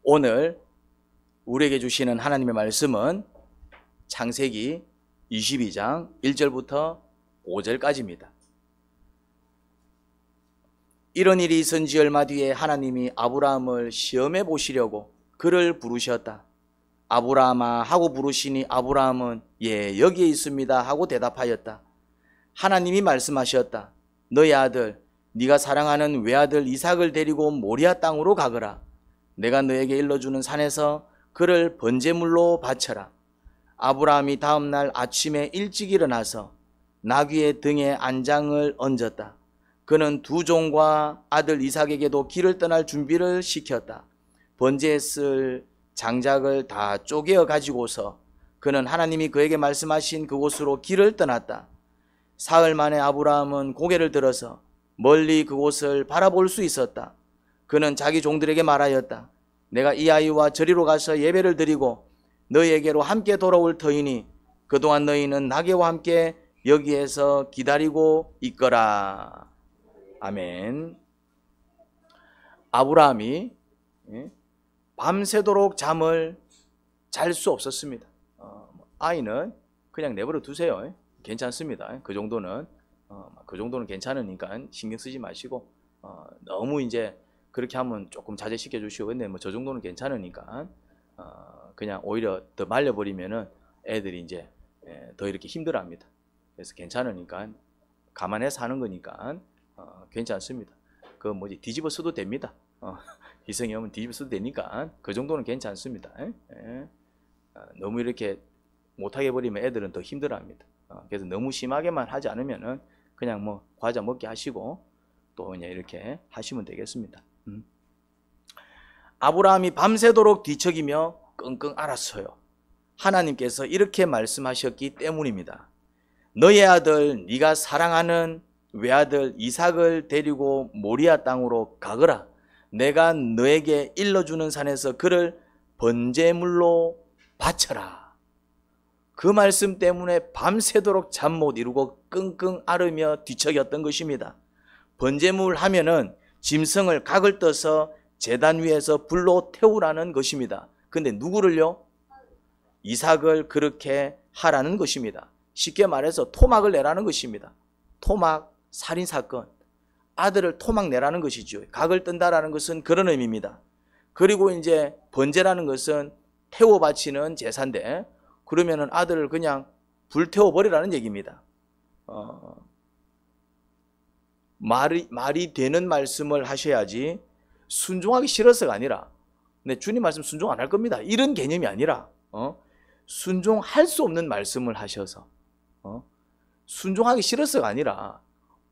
오늘 우리에게 주시는 하나님의 말씀은 창세기 22장 1절부터 5절까지입니다. 이런 일이 있은 지 얼마 뒤에 하나님이 아브라함을 시험해 보시려고 그를 부르셨다. 아브라함아 하고 부르시니 아브라함은 예 여기에 있습니다 하고 대답하였다. 하나님이 말씀하셨다. 너의 아들 네가 사랑하는 외아들 이삭을 데리고 모리아 땅으로 가거라. 내가 너에게 일러주는 산에서 그를 번제물로 바쳐라. 아브라함이 다음날 아침에 일찍 일어나서 나귀의 등에 안장을 얹었다. 그는 두 종과 아들 이삭에게도 길을 떠날 준비를 시켰다. 번제했을 장작을 다 쪼개어 가지고서 그는 하나님이 그에게 말씀하신 그곳으로 길을 떠났다. 사흘 만에 아브라함은 고개를 들어서 멀리 그곳을 바라볼 수 있었다. 그는 자기 종들에게 말하였다. 내가 이 아이와 저리로 가서 예배를 드리고 너희에게로 함께 돌아올 터이니 그동안 너희는 나귀와 함께 여기에서 기다리고 있거라. 아멘. 아브라함이 밤새도록 잠을 잘 수 없었습니다. 아이는 그냥 내버려 두세요. 괜찮습니다. 그 정도는 괜찮으니까 신경 쓰지 마시고 너무 이제 그렇게 하면 조금 자제시켜 주시고, 근데 뭐 저 정도는 괜찮으니까 그냥 오히려 더 말려버리면은 애들이 이제 더 이렇게 힘들어합니다. 그래서 괜찮으니까 감안해서 하는 거니까 괜찮습니다. 그 뭐지 뒤집어 써도 됩니다. 이성이 오면 뒤집어 써도 되니까 그 정도는 괜찮습니다. 너무 이렇게 못하게 버리면 애들은 더 힘들어합니다. 그래서 너무 심하게만 하지 않으면은 그냥 뭐 과자 먹게 하시고 또 그냥 이렇게 하시면 되겠습니다. 아브라함이 밤새도록 뒤척이며 끙끙 앓았어요. 하나님께서 이렇게 말씀하셨기 때문입니다. 너의 아들 네가 사랑하는 외아들 이삭을 데리고 모리아 땅으로 가거라. 내가 너에게 일러주는 산에서 그를 번제물로 바쳐라. 그 말씀 때문에 밤새도록 잠 못 이루고 끙끙 앓으며 뒤척였던 것입니다. 번제물 하면은 짐승을 각을 떠서 제단 위에서 불로 태우라는 것입니다. 근데 누구를요? 이삭을 그렇게 하라는 것입니다. 쉽게 말해서 토막을 내라는 것입니다. 토막, 살인사건, 아들을 토막 내라는 것이죠. 각을 뜬다라는 것은 그런 의미입니다. 그리고 이제 번제라는 것은 태워 바치는 제사인데, 그러면은 아들을 그냥 불태워 버리라는 얘기입니다. 말이 되는 말씀을 하셔야지 순종하기 싫어서가 아니라, 근데 주님 말씀 순종 안 할 겁니다, 이런 개념이 아니라 순종할 수 없는 말씀을 하셔서 순종하기 싫어서가 아니라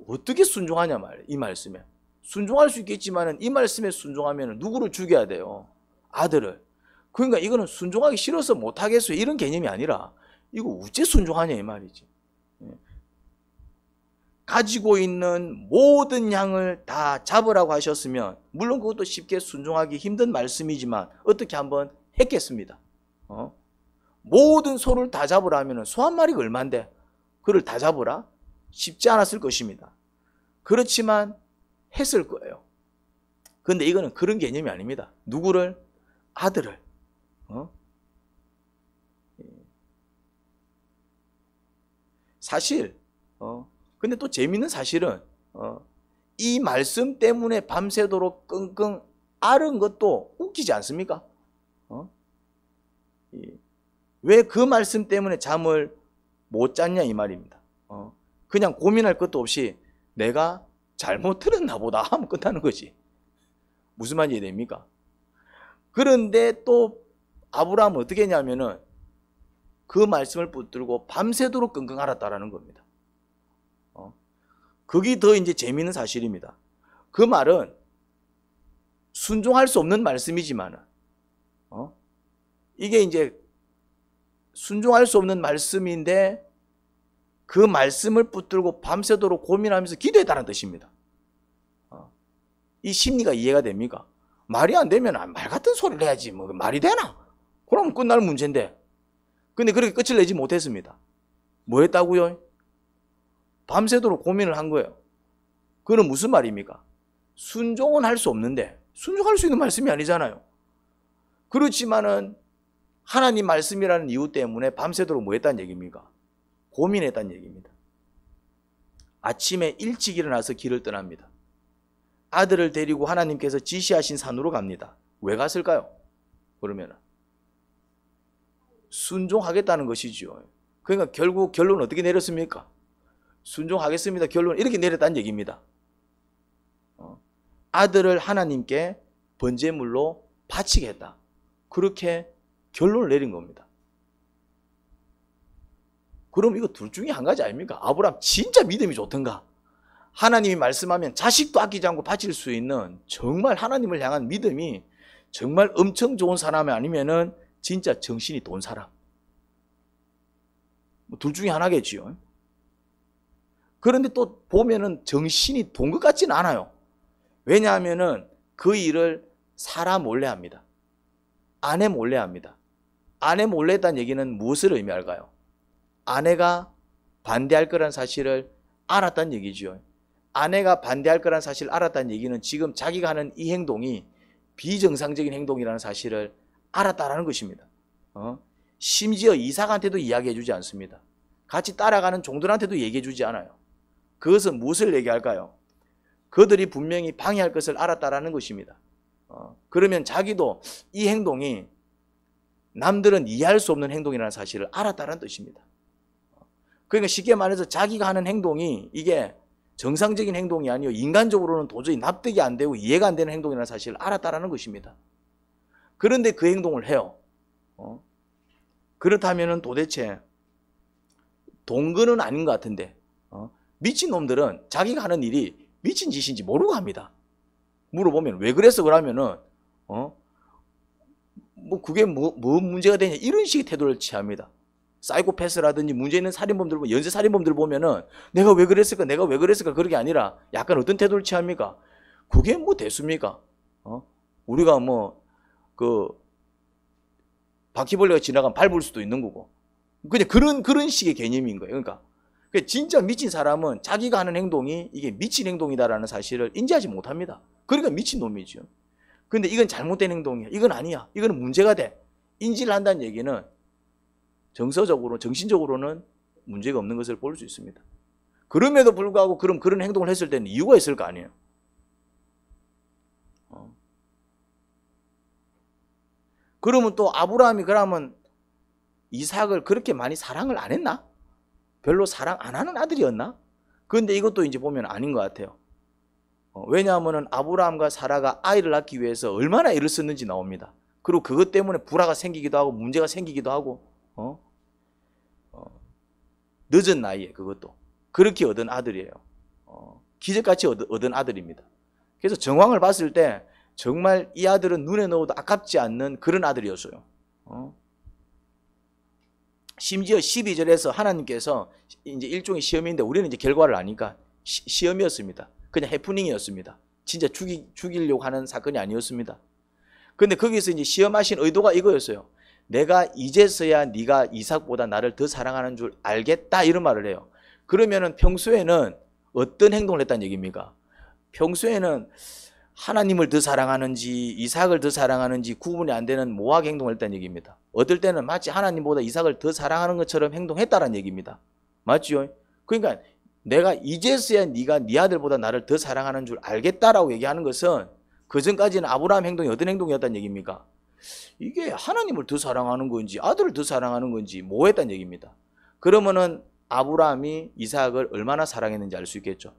어떻게 순종하냐 말이에요. 이 말씀에 순종할 수 있겠지만 이 말씀에 순종하면 누구를 죽여야 돼요? 아들을. 그러니까 이거는 순종하기 싫어서 못하겠어요 이런 개념이 아니라 이거 어째 순종하냐 이 말이지. 가지고 있는 모든 양을 다 잡으라고 하셨으면 물론 그것도 쉽게 순종하기 힘든 말씀이지만 어떻게 한번 했겠습니다. 모든 소를 다 잡으라 하면 소 한 마리가 얼만데 그를 다 잡으라? 쉽지 않았을 것입니다. 그렇지만 했을 거예요. 그런데 이거는 그런 개념이 아닙니다. 누구를? 아들을. 사실 근데 또 재미있는 사실은 이 말씀 때문에 밤새도록 끙끙 앓은 것도 웃기지 않습니까? 왜 그 말씀 때문에 잠을 못 잤냐 이 말입니다. 그냥 고민할 것도 없이 내가 잘못 들었나 보다 하면 끝나는 거지. 무슨 말인지 이해됩니까? 그런데 또 아브라함은 어떻게 했냐면은 그 말씀을 붙들고 밤새도록 끙끙 앓았다라는 겁니다. 그게 더 이제 재미있는 사실입니다. 그 말은 순종할 수 없는 말씀이지만은 이게 이제 순종할 수 없는 말씀인데 그 말씀을 붙들고 밤새도록 고민하면서 기도했다는 뜻입니다. 이 심리가 이해가 됩니까? 말이 안 되면 말 같은 소리를 해야지 뭐 말이 되나? 그럼 끝날 문제인데. 근데 그렇게 끝을 내지 못했습니다. 뭐 했다고요? 밤새도록 고민을 한 거예요. 그건 무슨 말입니까? 순종은 할 수 없는데 순종할 수 있는 말씀이 아니잖아요. 그렇지만은 하나님 말씀이라는 이유 때문에 밤새도록 뭐 했다는 얘기입니까? 고민했다는 얘기입니다. 아침에 일찍 일어나서 길을 떠납니다. 아들을 데리고 하나님께서 지시하신 산으로 갑니다. 왜 갔을까요? 그러면은 순종하겠다는 것이죠. 그러니까 결국 결론은 어떻게 내렸습니까? 순종하겠습니다. 결론은 이렇게 내렸다는 얘기입니다. 아들을 하나님께 번제물로 바치겠다. 그렇게 결론을 내린 겁니다. 그럼 이거 둘 중에 한 가지 아닙니까? 아브라함 진짜 믿음이 좋던가? 하나님이 말씀하면 자식도 아끼지 않고 바칠 수 있는 정말 하나님을 향한 믿음이 정말 엄청 좋은 사람이 아니면은 진짜 정신이 돈 사람. 둘 중에 하나겠지요. 그런데 또 보면은 정신이 돈 것 같지는 않아요. 왜냐하면은 그 일을 사라 몰래 합니다. 아내 몰래 합니다. 아내 몰래 했다는 얘기는 무엇을 의미할까요? 아내가 반대할 거란 사실을 알았다는 얘기죠. 아내가 반대할 거란 사실을 알았다는 얘기는 지금 자기가 하는 이 행동이 비정상적인 행동이라는 사실을 알았다라는 것입니다. 심지어 이삭한테도 이야기해 주지 않습니다. 같이 따라가는 종들한테도 얘기해 주지 않아요. 그것은 무엇을 얘기할까요? 그들이 분명히 방해할 것을 알았다라는 것입니다. 그러면 자기도 이 행동이 남들은 이해할 수 없는 행동이라는 사실을 알았다는 뜻입니다. 그러니까 쉽게 말해서 자기가 하는 행동이 이게 정상적인 행동이 아니요 인간적으로는 도저히 납득이 안 되고 이해가 안 되는 행동이라는 사실을 알았다는 것입니다. 그런데 그 행동을 해요. 그렇다면 도대체 동거는 아닌 것 같은데 미친놈들은 자기가 하는 일이 미친 짓인지 모르고 합니다. 물어보면 왜 그랬어? 그러면은 뭐 그게 뭐 문제가 되냐 이런 식의 태도를 취합니다. 사이코패스라든지 문제 있는 살인범들, 연쇄 살인범들 보면은 내가 왜 그랬을까? 내가 왜 그랬을까? 그런 게 아니라 약간 어떤 태도를 취합니까? 그게 뭐 됐습니까? 우리가 뭐 그 바퀴벌레가 지나가면 밟을 수도 있는 거고 그냥 그런 식의 개념인 거예요. 그러니까 진짜 미친 사람은 자기가 하는 행동이 이게 미친 행동이다라는 사실을 인지하지 못합니다. 그러니까 미친 놈이죠. 근데 이건 잘못된 행동이야. 이건 아니야. 이거는 문제가 돼. 인지를 한다는 얘기는 정서적으로, 정신적으로는 문제가 없는 것을 볼 수 있습니다. 그럼에도 불구하고 그런 행동을 했을 때는 이유가 있을 거 아니에요. 그러면 또 아브라함이 그러면 이삭을 그렇게 많이 사랑을 안 했나? 별로 사랑 안 하는 아들이었나? 그런데 이것도 이제 보면 아닌 것 같아요. 왜냐하면 아브라함과 사라가 아이를 낳기 위해서 얼마나 애를 썼는지 나옵니다. 그리고 그것 때문에 불화가 생기기도 하고 문제가 생기기도 하고 늦은 나이에 그것도 그렇게 얻은 아들이에요. 기적같이 얻은 아들입니다. 그래서 정황을 봤을 때 정말 이 아들은 눈에 넣어도 아깝지 않는 그런 아들이었어요. 심지어 12절에서 하나님께서 이제 일종의 시험인데 우리는 이제 결과를 아니까 시험이었습니다. 그냥 해프닝이었습니다. 진짜 죽이려고 하는 사건이 아니었습니다. 그런데 거기서 이제 시험하신 의도가 이거였어요. 내가 이제서야 네가 이삭보다 나를 더 사랑하는 줄 알겠다 이런 말을 해요. 그러면은 평소에는 어떤 행동을 했다는 얘기입니까? 평소에는 하나님을 더 사랑하는지 이삭을 더 사랑하는지 구분이 안 되는 모호하게 행동을 했다는 얘기입니다. 어떨 때는 마치 하나님보다 이삭을 더 사랑하는 것처럼 행동했다는 얘기입니다. 맞죠? 그러니까 내가 이제서야 네가 네 아들보다 나를 더 사랑하는 줄 알겠다라고 얘기하는 것은 그전까지는 아브라함 행동이 어떤 행동이었다는 얘기입니까? 이게 하나님을 더 사랑하는 건지 아들을 더 사랑하는 건지 모호했다는 얘기입니다. 그러면은 아브라함이 이삭을 얼마나 사랑했는지 알 수 있겠죠.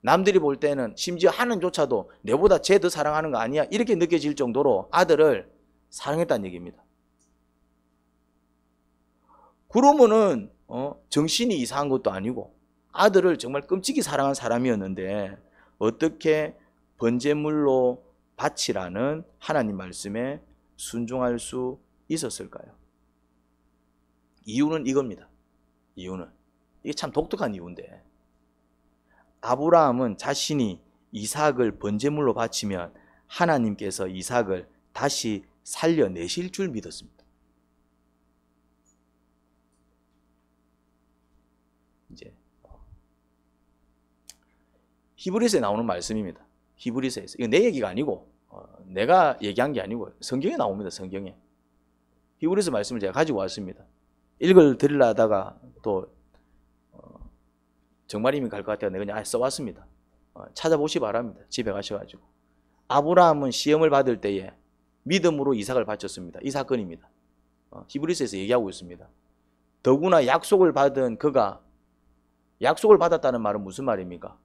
남들이 볼 때는 심지어 하나님조차도 내보다 쟤 더 사랑하는 거 아니야? 이렇게 느껴질 정도로 아들을 사랑했다는 얘기입니다. 그러면은 정신이 이상한 것도 아니고 아들을 정말 끔찍이 사랑한 사람이었는데 어떻게 번제물로 바치라는 하나님 말씀에 순종할 수 있었을까요? 이유는 이겁니다. 이유는 이게 참 독특한 이유인데 아브라함은 자신이 이삭을 번제물로 바치면 하나님께서 이삭을 다시 살려내실 줄 믿었습니다. 이제 히브리서에 나오는 말씀입니다. 히브리서에서 이거 내 얘기가 아니고 내가 얘기한 게 아니고 성경에 나옵니다. 성경에. 히브리서 말씀을 제가 가지고 왔습니다. 읽을 드리려 하다가 또 정말이면 갈 것 같아서 내가 그냥 써왔습니다. 찾아보시 바랍니다. 집에 가셔가지고. 아브라함은 시험을 받을 때에 믿음으로 이삭을 바쳤습니다. 이 사건입니다. 히브리서에서 얘기하고 있습니다. 더구나 약속을 받은 그가, 약속을 받았다는 말은 무슨 말입니까?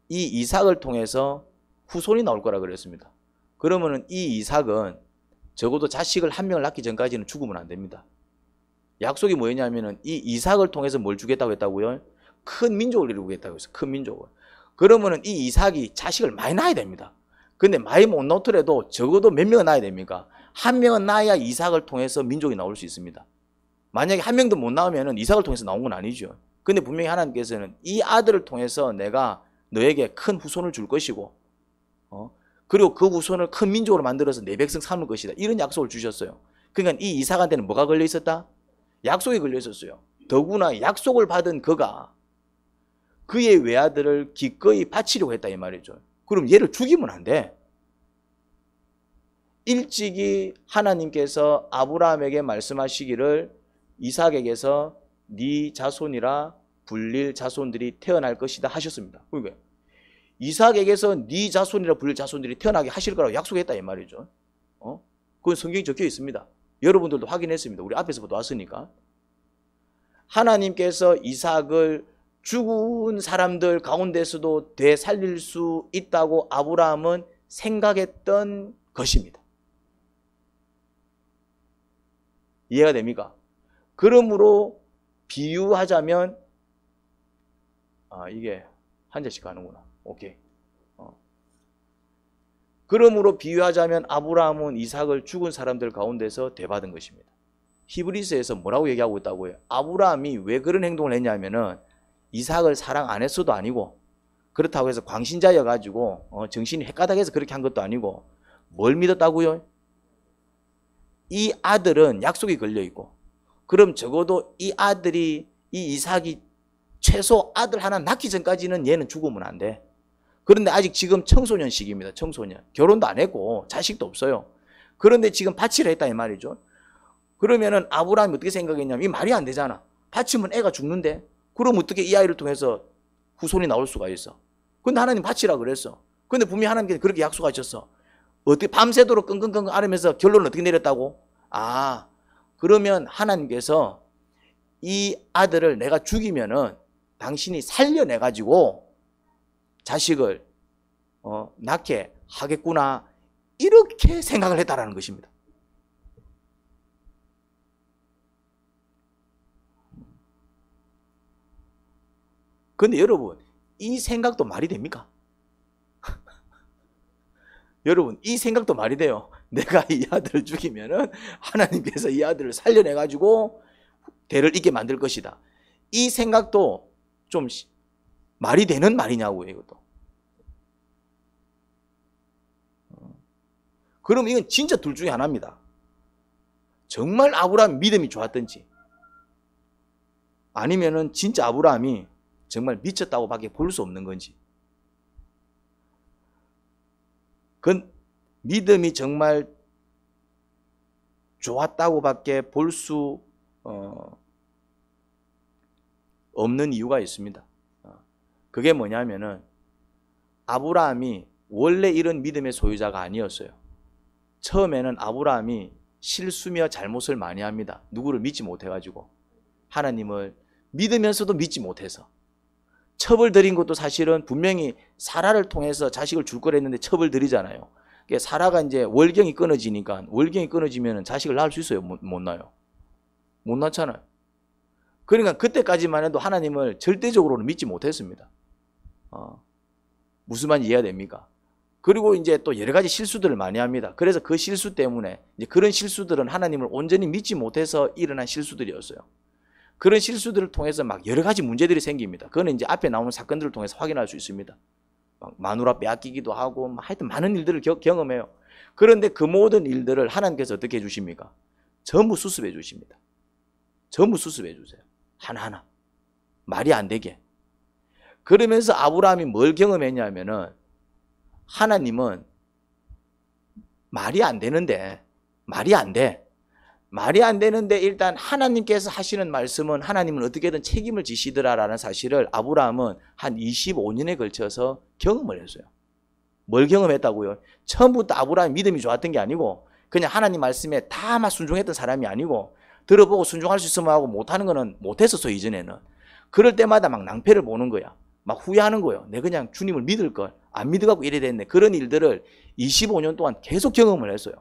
이 이삭을 통해서 후손이 나올 거라 그랬습니다. 그러면은 이 이삭은 적어도 자식을 한 명을 낳기 전까지는 죽으면 안 됩니다. 약속이 뭐였냐면은 이 이삭을 통해서 뭘 주겠다고 했다고요? 큰 민족을 이루겠다고 했어요. 큰 민족을. 그러면은 이 이삭이 자식을 많이 낳아야 됩니다. 근데 많이 못 낳더라도 적어도 몇 명은 낳아야 됩니까? 한 명은 낳아야 이삭을 통해서 민족이 나올 수 있습니다. 만약에 한 명도 못 낳으면 이삭을 통해서 나온 건 아니죠. 근데 분명히 하나님께서는 이 아들을 통해서 내가 너에게 큰 후손을 줄 것이고, 그리고 그 후손을 큰 민족으로 만들어서 내 백성 삼을 것이다. 이런 약속을 주셨어요. 그러니까 이 이삭한테는 뭐가 걸려 있었다? 약속이 걸려 있었어요. 더구나 약속을 받은 그가 그의 외아들을 기꺼이 바치려고 했다 이 말이죠. 그럼 얘를 죽이면 안 돼. 일찍이 하나님께서 아브라함에게 말씀하시기를 이삭에게서 네 자손이라 불릴 자손들이 태어날 것이다 하셨습니다. 그러니까 이삭에게서 네 자손이라 불릴 자손들이 태어나게 하실 거라고 약속했다 이 말이죠. 그건 성경에 적혀 있습니다. 여러분들도 확인했습니다. 우리 앞에서부터 왔으니까. 하나님께서 이삭을 죽은 사람들 가운데서도 되살릴 수 있다고 아브라함은 생각했던 것입니다. 이해가 됩니까? 그러므로 비유하자면 이게 한 잔씩 가는구나. 오케이. 그러므로 비유하자면 아브라함은 이삭을 죽은 사람들 가운데서 대받은 것입니다. 히브리서에서 뭐라고 얘기하고 있다고요? 아브라함이 왜 그런 행동을 했냐면은 이삭을 사랑 안 했어도 아니고, 그렇다고 해서 광신자여가지고 정신이 헷가닥해서 그렇게 한 것도 아니고, 뭘 믿었다고요? 이 아들은 약속이 걸려있고, 그럼 적어도 이 아들이, 이 이삭이 최소 아들 하나 낳기 전까지는 얘는 죽으면 안 돼. 그런데 아직 지금 청소년 시기입니다. 청소년. 결혼도 안 했고 자식도 없어요. 그런데 지금 바치라 했다 이 말이죠. 그러면은 아브라함이 어떻게 생각했냐면 이 말이 안 되잖아. 바치면 애가 죽는데 그럼 어떻게 이 아이를 통해서 후손이 나올 수가 있어. 근데 하나님 바치라 그랬어. 근데 분명히 하나님께서 그렇게 약속하셨어. 어떻게 밤새도록 끙끙끙 앓으면서 결론을 어떻게 내렸다고? 그러면 하나님께서 이 아들을 내가 죽이면은 당신이 살려내가지고 자식을 낳게 하겠구나, 이렇게 생각을 했다라는 것입니다. 그런데 여러분, 이 생각도 말이 됩니까? 여러분, 이 생각도 말이 돼요. 내가 이 아들을 죽이면은 하나님께서 이 아들을 살려내가지고 대를 잇게 만들 것이다. 이 생각도 좀 말이 되는 말이냐고요, 이것도. 그럼 이건 진짜 둘 중에 하나입니다. 정말 아브라함 믿음이 좋았든지, 아니면은 진짜 아브라함이 정말 미쳤다고 밖에 볼 수 없는 건지. 그 믿음이 정말 좋았다고 밖에 볼 수 없는 이유가 있습니다. 그게 뭐냐면은 아브라함이 원래 이런 믿음의 소유자가 아니었어요. 처음에는 아브라함이 실수며 잘못을 많이 합니다. 누구를 믿지 못해가지고, 하나님을 믿으면서도 믿지 못해서 첩을 들인 것도 사실은 분명히 사라를 통해서 자식을 줄 거랬는데 첩을 들이잖아요. 사라가 이제 월경이 끊어지니까, 월경이 끊어지면 자식을 낳을 수 있어요? 못 낳아요? 못 낳잖아요. 그러니까 그때까지만 해도 하나님을 절대적으로는 믿지 못했습니다. 무슨 말인지 이해가 됩니까? 그리고 이제 또 여러 가지 실수들을 많이 합니다. 그래서 그 실수 때문에, 이제 그런 실수들은 하나님을 온전히 믿지 못해서 일어난 실수들이었어요. 그런 실수들을 통해서 막 여러 가지 문제들이 생깁니다. 그거는 이제 앞에 나오는 사건들을 통해서 확인할 수 있습니다. 막 마누라 빼앗기기도 하고, 하여튼 많은 일들을 경험해요. 그런데 그 모든 일들을 하나님께서 어떻게 해주십니까? 전부 수습해 주십니다. 전부 수습해 주세요. 하나하나. 말이 안 되게. 그러면서 아브라함이 뭘 경험했냐면은, 하나님은 말이 안 되는데, 말이 안 돼. 말이 안 되는데 일단 하나님께서 하시는 말씀은 하나님은 어떻게든 책임을 지시더라라는 사실을 아브라함은 한 25년에 걸쳐서 경험을 했어요. 뭘 경험했다고요? 처음부터 아브라함이 믿음이 좋았던 게 아니고 그냥 하나님 말씀에 다 막 순종했던 사람이 아니고 들어보고 순종할 수 있으면 하고 못하는 거는 못했었어. 이전에는. 그럴 때마다 막 낭패를 보는 거야. 막 후회하는 거예요. 내 그냥 주님을 믿을 걸 안 믿어갖고 이래 됐네. 그런 일들을 25년 동안 계속 경험을 했어요.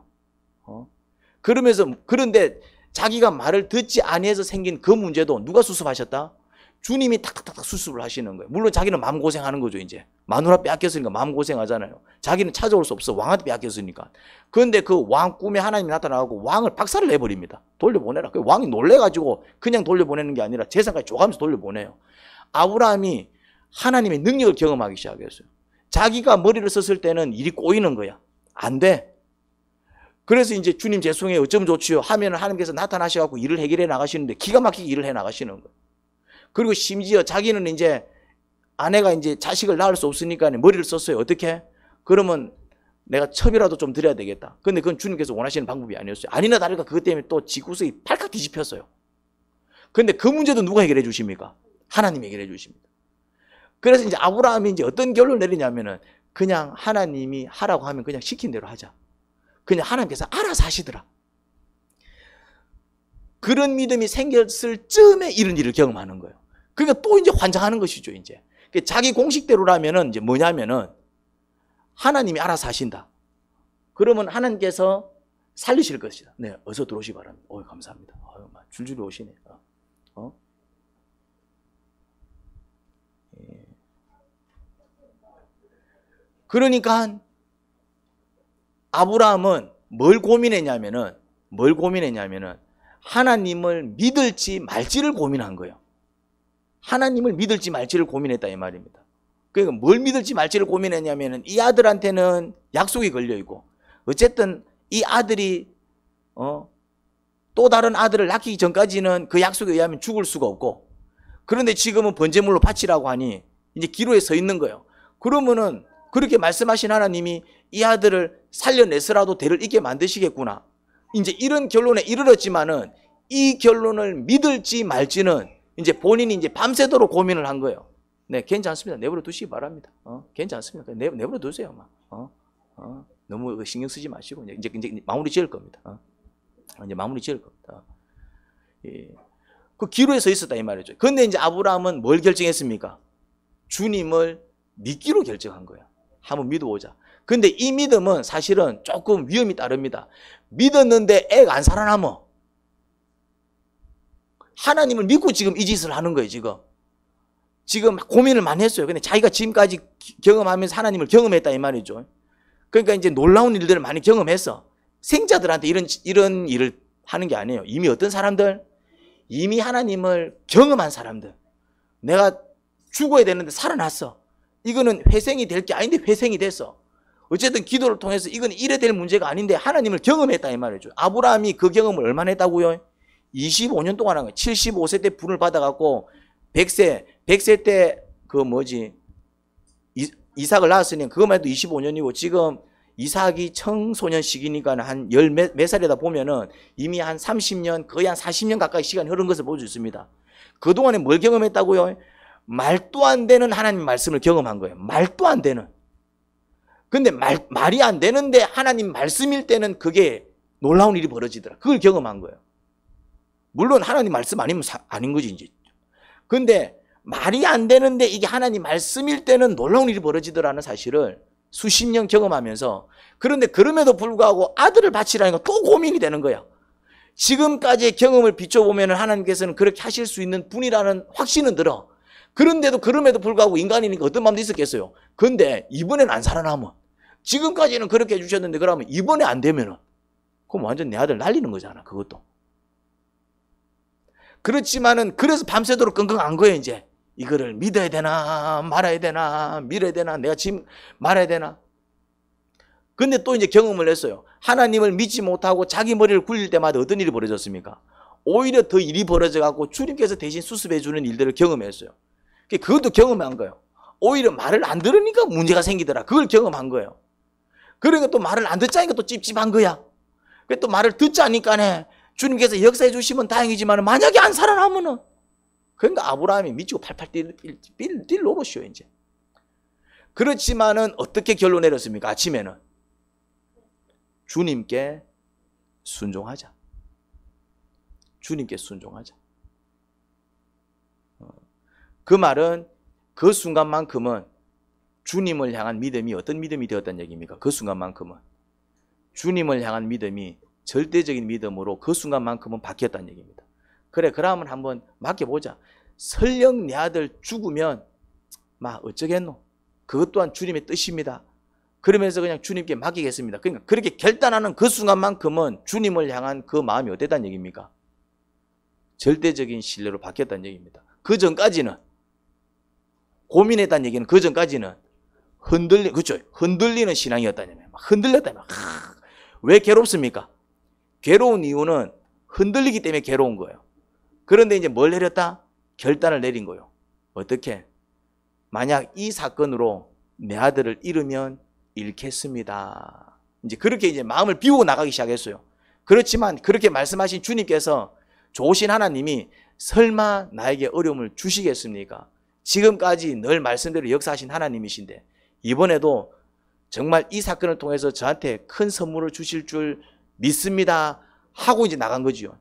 그러면서 그런데 자기가 말을 듣지 아니해서 생긴 그 문제도 누가 수습하셨다? 주님이 탁탁탁 수습을 하시는 거예요. 물론 자기는 마음고생하는 거죠. 이제 마누라 빼앗겼으니까 마음고생하잖아요. 자기는 찾아올 수 없어. 왕한테 빼앗겼으니까. 그런데 그 왕 꿈에 하나님이 나타나고 왕을 박살을 내버립니다. 돌려보내라. 그 왕이 놀래가지고 그냥 돌려보내는 게 아니라 재산까지 줘가면서 돌려보내요. 아브라함이 하나님의 능력을 경험하기 시작했어요. 자기가 머리를 썼을 때는 일이 꼬이는 거야. 안 돼. 그래서 이제 주님 죄송해요. 어쩌면 좋지요. 하면 하나님께서 나타나셔갖고 일을 해결해 나가시는데 기가 막히게 일을 해 나가시는 거예요. 그리고 심지어 자기는 이제 아내가 이제 자식을 낳을 수 없으니까 머리를 썼어요. 어떻게? 그러면 내가 첩이라도 좀 드려야 되겠다. 근데 그건 주님께서 원하시는 방법이 아니었어요. 아니나 다를까 그것 때문에 또 지구석이 팔칵 뒤집혔어요. 근데 그 문제도 누가 해결해 주십니까? 하나님이 해결해 주십니다. 그래서 이제 아브라함이 이제 어떤 결론을 내리냐면은 그냥 하나님이 하라고 하면 그냥 시킨 대로 하자. 그냥 하나님께서 알아서 하시더라. 그런 믿음이 생겼을 쯤에 이런 일을 경험하는 거예요. 그러니까 또 이제 환장하는 것이죠, 이제. 자기 공식대로라면은 이제 뭐냐면은 하나님이 알아서 하신다. 그러면 하나님께서 살리실 것이다. 네, 어서 들어오시 바랍니다. 감사합니다. 줄줄이 오시네. 예. 그러니까 아브라함은 뭘 고민했냐면은 하나님을 믿을지 말지를 고민한 거예요. 하나님을 믿을지 말지를 고민했다 이 말입니다. 그러니까 뭘 믿을지 말지를 고민했냐면은 이 아들한테는 약속이 걸려 있고 어쨌든 이 아들이 또 다른 아들을 낳기 전까지는 그 약속에 의하면 죽을 수가 없고 그런데 지금은 번제물로 바치라고 하니 이제 기로에 서 있는 거예요. 그러면은 그렇게 말씀하신 하나님이 이 아들을 살려내서라도 대를 잇게 만드시겠구나. 이제 이런 결론에 이르렀지만은 이 결론을 믿을지 말지는 이제 본인이 이제 밤새도록 고민을 한 거예요. 네, 괜찮습니다. 내버려 두시기 바랍니다. 괜찮습니다. 내버려 두세요. 너무 신경 쓰지 마시고 이제 마무리 지을 겁니다. 이제 마무리 지을 겁니다. 예. 그 기로에 서 있었다 이 말이죠. 그런데 이제 아브라함은 뭘 결정했습니까? 주님을 믿기로 결정한 거예요. 한번 믿어보자. 근데 이 믿음은 사실은 조금 위험이 따릅니다. 믿었는데 애가 안 살아남어. 하나님을 믿고 지금 이 짓을 하는 거예요, 지금 고민을 많이 했어요. 근데 자기가 지금까지 경험하면서 하나님을 경험했다 이 말이죠. 그러니까 이제 놀라운 일들을 많이 경험했어. 생자들한테 이런 일을 하는 게 아니에요. 이미 어떤 사람들? 이미 하나님을 경험한 사람들. 내가 죽어야 되는데 살아났어. 이거는 회생이 될 게 아닌데 회생이 됐어. 어쨌든 기도를 통해서 이건 이래 될 문제가 아닌데 하나님을 경험했다 이 말이죠. 아브라함이 그 경험을 얼마나 했다고요? 25년 동안 한 거예요. 75세 때 분을 받아갖고 100세 때 이삭을 낳았으니 그것만 해도 25년이고 지금 이삭이 청소년 시기니까 한 몇 살이다 보면은 이미 한 30년 거의 한 40년 가까이 시간이 흐른 것을 볼 수 있습니다. 그동안에 뭘 경험했다고요? 말도 안 되는 하나님 말씀을 경험한 거예요. 말도 안 되는. 근데 말이 안 되는데 하나님 말씀일 때는 그게 놀라운 일이 벌어지더라. 그걸 경험한 거예요. 물론 하나님 말씀 아니면 아닌 거지 이제. 근데 말이 안 되는데 이게 하나님 말씀일 때는 놀라운 일이 벌어지더라는 사실을 수십 년 경험하면서 그런데 그럼에도 불구하고 아들을 바치라는 건 또 고민이 되는 거야. 지금까지의 경험을 비춰보면 하나님께서는 그렇게 하실 수 있는 분이라는 확신은 들어. 그런데도 그럼에도 불구하고 인간이니까 어떤 마음도 있었겠어요. 근데 이번엔 안 살아남아. 지금까지는 그렇게 해주셨는데 그러면 이번에 안 되면은 그럼 완전 내 아들 날리는 거잖아. 그것도. 그렇지만은 그래서 밤새도록 끙끙한 거예요. 이제 이거를 믿어야 되나 말아야 되나 믿어야 되나 내가 지금 말아야 되나. 근데 또 이제 경험을 했어요. 하나님을 믿지 못하고 자기 머리를 굴릴 때마다 어떤 일이 벌어졌습니까? 오히려 더 일이 벌어져갖고 주님께서 대신 수습해 주는 일들을 경험했어요. 그것도 경험한 거예요. 오히려 말을 안 들으니까 문제가 생기더라. 그걸 경험한 거예요. 그러니까 또 말을 안 듣자니까 또 찝찝한 거야. 또 말을 듣자니까 주님께서 역사해 주시면 다행이지만 만약에 안 살아나면은, 그러니까 아브라함이 미치고 팔팔 뛸 노릇이요 이제. 그렇지만은 어떻게 결론 내렸습니까? 아침에는 주님께 순종하자. 주님께 순종하자. 그 말은 그 순간만큼은 주님을 향한 믿음이 어떤 믿음이 되었다는 얘기입니까? 그 순간만큼은 주님을 향한 믿음이 절대적인 믿음으로 그 순간만큼은 바뀌었다는 얘기입니다. 그래, 그러면 한번 맡겨보자. 설령 내 아들 죽으면 막 어쩌겠노? 그것 또한 주님의 뜻입니다. 그러면서 그냥 주님께 맡기겠습니다. 그러니까 그렇게 결단하는 그 순간만큼은 주님을 향한 그 마음이 어땠다는 얘기입니까? 절대적인 신뢰로 바뀌었다는 얘기입니다. 그 전까지는, 고민했다는 얘기는 그 전까지는 그렇죠. 흔들리는 신앙이었다는 얘기예요. 흔들렸다면. 왜 괴롭습니까? 괴로운 이유는 흔들리기 때문에 괴로운 거예요. 그런데 이제 뭘 내렸다? 결단을 내린 거예요. 어떻게? 만약 이 사건으로 내 아들을 잃으면 잃겠습니다. 이제 그렇게 이제 마음을 비우고 나가기 시작했어요. 그렇지만 그렇게 말씀하신 주님께서, 좋으신 하나님이 설마 나에게 어려움을 주시겠습니까? 지금까지 늘 말씀대로 역사하신 하나님이신데 이번에도 정말 이 사건을 통해서 저한테 큰 선물을 주실 줄 믿습니다 하고 이제 나간 거지요.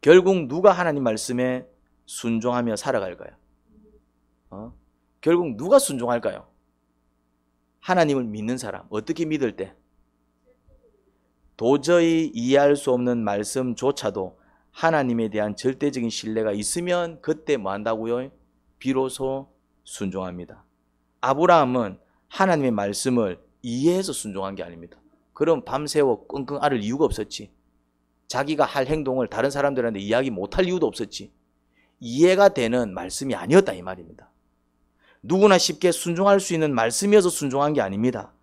결국 누가 하나님 말씀에 순종하며 살아갈까요? 결국 누가 순종할까요? 하나님을 믿는 사람. 어떻게 믿을 때? 도저히 이해할 수 없는 말씀조차도 하나님에 대한 절대적인 신뢰가 있으면 그때 뭐 한다고요? 비로소 순종합니다. 아브라함은 하나님의 말씀을 이해해서 순종한 게 아닙니다. 그럼 밤새워 끙끙 앓을 이유가 없었지. 자기가 할 행동을 다른 사람들한테 이야기 못할 이유도 없었지. 이해가 되는 말씀이 아니었다 이 말입니다. 누구나 쉽게 순종할 수 있는 말씀이어서 순종한 게 아닙니다.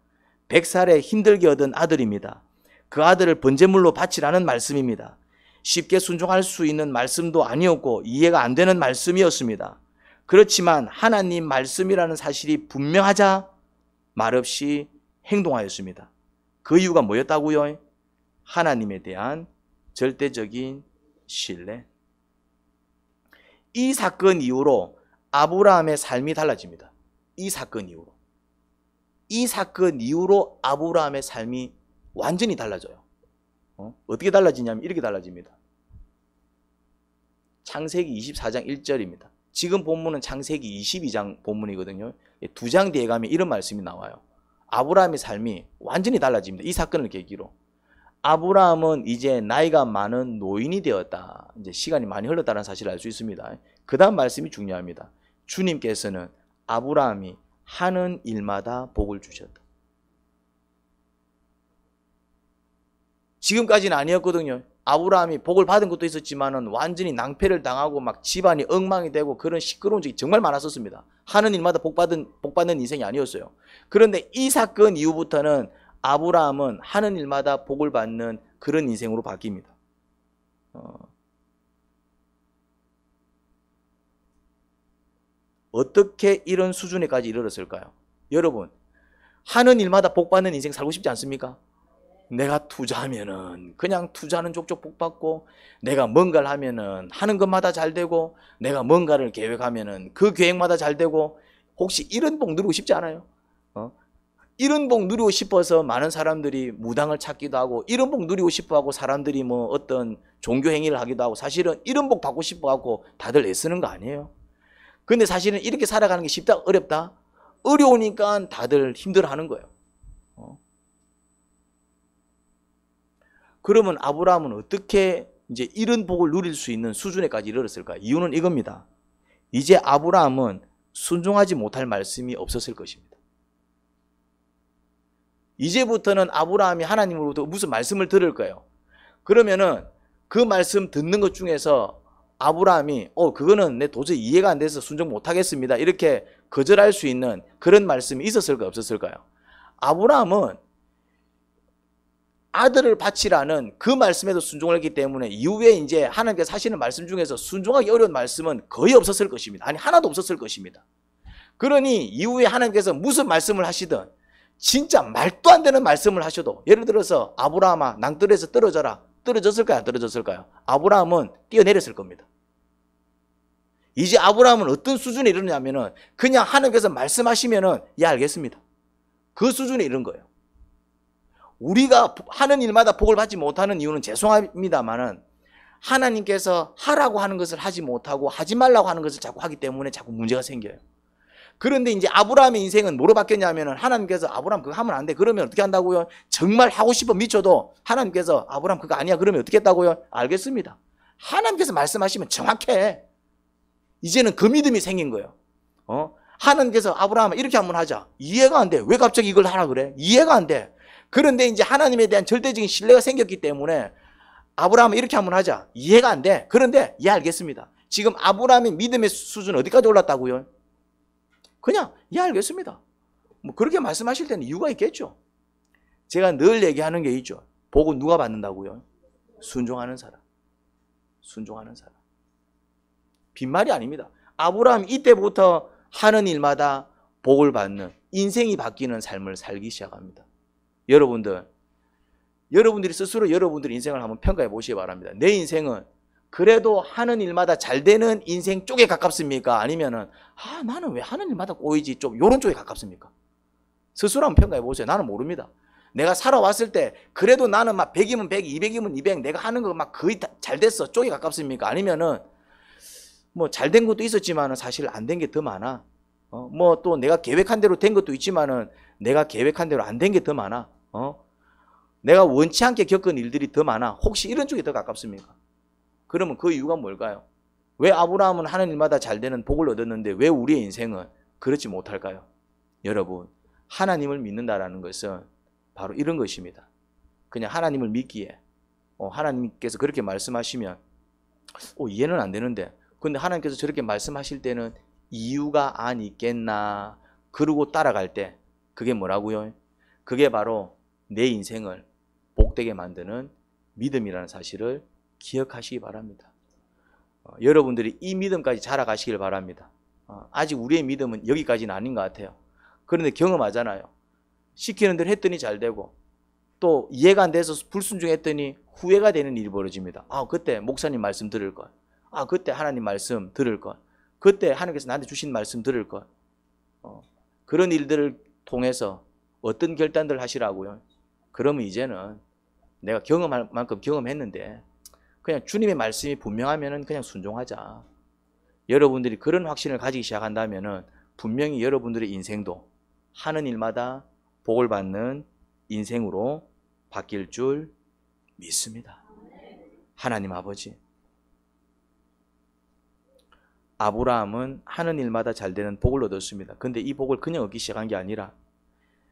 100살에 힘들게 얻은 아들입니다. 그 아들을 번제물로 바치라는 말씀입니다. 쉽게 순종할 수 있는 말씀도 아니었고 이해가 안 되는 말씀이었습니다. 그렇지만 하나님 말씀이라는 사실이 분명하자 말없이 행동하였습니다. 그 이유가 뭐였다고요? 하나님에 대한 절대적인 신뢰. 이 사건 이후로 아브라함의 삶이 달라집니다. 이 사건 이후로. 이 사건 이후로 아브라함의 삶이 완전히 달라져요. 어떻게 달라지냐면 이렇게 달라집니다. 창세기 24장 1절입니다. 지금 본문은 창세기 22장 본문이거든요. 2장 뒤에 가면 이런 말씀이 나와요. 아브라함의 삶이 완전히 달라집니다. 이 사건을 계기로. 아브라함은 이제 나이가 많은 노인이 되었다. 이제 시간이 많이 흘렀다는 사실을 알 수 있습니다. 그 다음 말씀이 중요합니다. 주님께서는 아브라함이 하는 일마다 복을 주셨다. 지금까지는 아니었거든요. 아브라함이 복을 받은 것도 있었지만은 완전히 낭패를 당하고 막 집안이 엉망이 되고 그런 시끄러운 적이 정말 많았었습니다. 하는 일마다 복 받는 인생이 아니었어요. 그런데 이 사건 이후부터는 아브라함은 하는 일마다 복을 받는 그런 인생으로 바뀝니다. 어떻게 이런 수준에까지 이르렀을까요? 여러분, 하는 일마다 복 받는 인생 살고 싶지 않습니까? 내가 투자하면은 그냥 투자는 족족 복 받고, 내가 뭔가를 하면은 하는 것마다 잘 되고, 내가 뭔가를 계획하면은 그 계획마다 잘 되고, 혹시 이런 복 누리고 싶지 않아요? 이런 복 누리고 싶어서 많은 사람들이 무당을 찾기도 하고, 이런 복 누리고 싶어 하고 사람들이 뭐 어떤 종교 행위를 하기도 하고, 사실은 이런 복 받고 싶어 하고 다들 애쓰는 거 아니에요? 근데 사실은 이렇게 살아가는 게 쉽다? 어렵다? 어려우니까 다들 힘들어 하는 거예요. 그러면 아브라함은 어떻게 이제 이런 복을 누릴 수 있는 수준에까지 이르렀을까? 이유는 이겁니다. 이제 아브라함은 순종하지 못할 말씀이 없었을 것입니다. 이제부터는 아브라함이 하나님으로부터 무슨 말씀을 들을 거예요. 그러면은 그 말씀 듣는 것 중에서 아브라함이 그거는 내 도저히 이해가 안 돼서 순종 못하겠습니다, 이렇게 거절할 수 있는 그런 말씀이 있었을까요? 없었을까요? 아브라함은 아들을 바치라는 그 말씀에도 순종을 했기 때문에 이후에 이제 하나님께서 하시는 말씀 중에서 순종하기 어려운 말씀은 거의 없었을 것입니다. 아니, 하나도 없었을 것입니다. 그러니 이후에 하나님께서 무슨 말씀을 하시든 진짜 말도 안 되는 말씀을 하셔도, 예를 들어서 아브라함아 낭떠러지에서 떨어져라. 떨어졌을까요? 안 떨어졌을까요? 아브라함은 뛰어내렸을 겁니다. 이제 아브라함은 어떤 수준에 이르냐면은 그냥 하나님께서 말씀하시면은 예 알겠습니다. 그 수준에 이른 거예요. 우리가 하는 일마다 복을 받지 못하는 이유는 죄송합니다만은 하나님께서 하라고 하는 것을 하지 못하고 하지 말라고 하는 것을 자꾸 하기 때문에 자꾸 문제가 생겨요. 그런데 이제 아브라함의 인생은 뭐로 바뀌었냐면은 하나님께서 아브라함 그거 하면 안 돼. 그러면 어떻게 한다고요? 정말 하고 싶어 미쳐도 하나님께서 아브라함 그거 아니야. 그러면 어떻게 했다고요? 알겠습니다. 하나님께서 말씀하시면 정확해. 이제는 그 믿음이 생긴 거예요. 하나님께서 아브라함 이렇게 한번 하자. 이해가 안 돼. 왜 갑자기 이걸 하라 그래? 이해가 안 돼. 그런데 이제 하나님에 대한 절대적인 신뢰가 생겼기 때문에 아브라함 이렇게 한번 하자. 이해가 안 돼. 그런데 예 알겠습니다. 지금 아브라함의 믿음의 수준 어디까지 올랐다고요? 그냥 예 알겠습니다. 뭐 그렇게 말씀하실 때는 이유가 있겠죠. 제가 늘 얘기하는 게 있죠. 복은 누가 받는다고요? 순종하는 사람. 순종하는 사람. 빈말이 아닙니다. 아브라함 이때부터 하는 일마다 복을 받는, 인생이 바뀌는 삶을 살기 시작합니다. 여러분들이 스스로 여러분들의 인생을 한번 평가해 보시기 바랍니다. 내 인생은 그래도 하는 일마다 잘 되는 인생 쪽에 가깝습니까? 아니면은 나는 왜 하는 일마다 꼬이지? 좀 요런 쪽에 가깝습니까? 스스로 한번 평가해 보세요. 나는 모릅니다. 내가 살아왔을 때 그래도 나는 막 100이면 100, 200이면 200 내가 하는 거 막 거의 다 잘 됐어 쪽에 가깝습니까? 아니면은 뭐 잘 된 것도 있었지만은 사실 안 된 게 더 많아. 뭐 또 내가 계획한 대로 된 것도 있지만은 내가 계획한 대로 안 된 게 더 많아. 내가 원치 않게 겪은 일들이 더 많아. 혹시 이런 쪽이 더 가깝습니까? 그러면 그 이유가 뭘까요? 왜 아브라함은 하는 일마다 잘 되는 복을 얻었는데 왜 우리의 인생은 그렇지 못할까요? 여러분, 하나님을 믿는다라는 것은 바로 이런 것입니다. 그냥 하나님을 믿기에 하나님께서 그렇게 말씀하시면 이해는 안 되는데 근데 하나님께서 저렇게 말씀하실 때는 이유가 안 있겠나 그러고 따라갈 때 그게 뭐라고요? 그게 바로 내 인생을 복되게 만드는 믿음이라는 사실을 기억하시기 바랍니다. 여러분들이 이 믿음까지 자라가시길 바랍니다. 아직 우리의 믿음은 여기까지는 아닌 것 같아요. 그런데 경험하잖아요. 시키는 대로 했더니 잘 되고 또 이해가 안 돼서 불순종했더니 후회가 되는 일이 벌어집니다. 그때 목사님 말씀 들을 걸. 그때 하나님 말씀 들을 걸. 그때 하나님께서 나한테 주신 말씀 들을 걸. 그런 일들을 통해서 어떤 결단들을 하시라고요? 그러면 이제는 내가 경험할 만큼 경험했는데 그냥 주님의 말씀이 분명하면 그냥 순종하자. 여러분들이 그런 확신을 가지기 시작한다면 분명히 여러분들의 인생도 하는 일마다 복을 받는 인생으로 바뀔 줄 믿습니다. 하나님 아버지, 아브라함은 하는 일마다 잘 되는 복을 얻었습니다. 근데 이 복을 그냥 얻기 시작한 게 아니라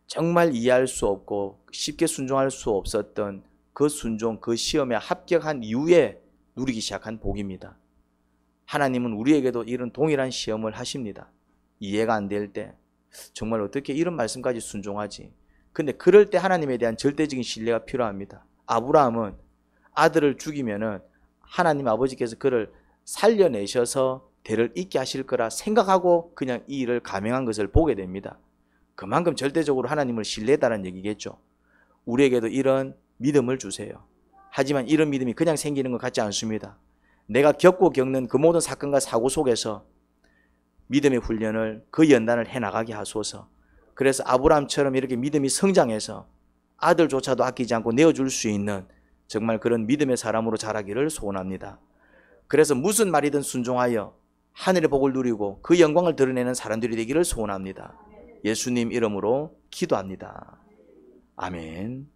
정말 이해할 수 없고 쉽게 순종할 수 없었던 그 순종, 그 시험에 합격한 이후에 누리기 시작한 복입니다. 하나님은 우리에게도 이런 동일한 시험을 하십니다. 이해가 안 될 때 정말 어떻게 이런 말씀까지 순종하지? 근데 그럴 때 하나님에 대한 절대적인 신뢰가 필요합니다. 아브라함은 아들을 죽이면은 하나님 아버지께서 그를 살려내셔서 대를 잇게 하실 거라 생각하고 그냥 이 일을 감행한 것을 보게 됩니다. 그만큼 절대적으로 하나님을 신뢰했다는 얘기겠죠. 우리에게도 이런 믿음을 주세요. 하지만 이런 믿음이 그냥 생기는 것 같지 않습니다. 내가 겪고 겪는 그 모든 사건과 사고 속에서 믿음의 훈련을 그 연단을 해나가게 하소서. 그래서 아브라함처럼 이렇게 믿음이 성장해서 아들조차도 아끼지 않고 내어줄 수 있는 정말 그런 믿음의 사람으로 자라기를 소원합니다. 그래서 무슨 말이든 순종하여 하늘의 복을 누리고 그 영광을 드러내는 사람들이 되기를 소원합니다. 예수님 이름으로 기도합니다. 아멘.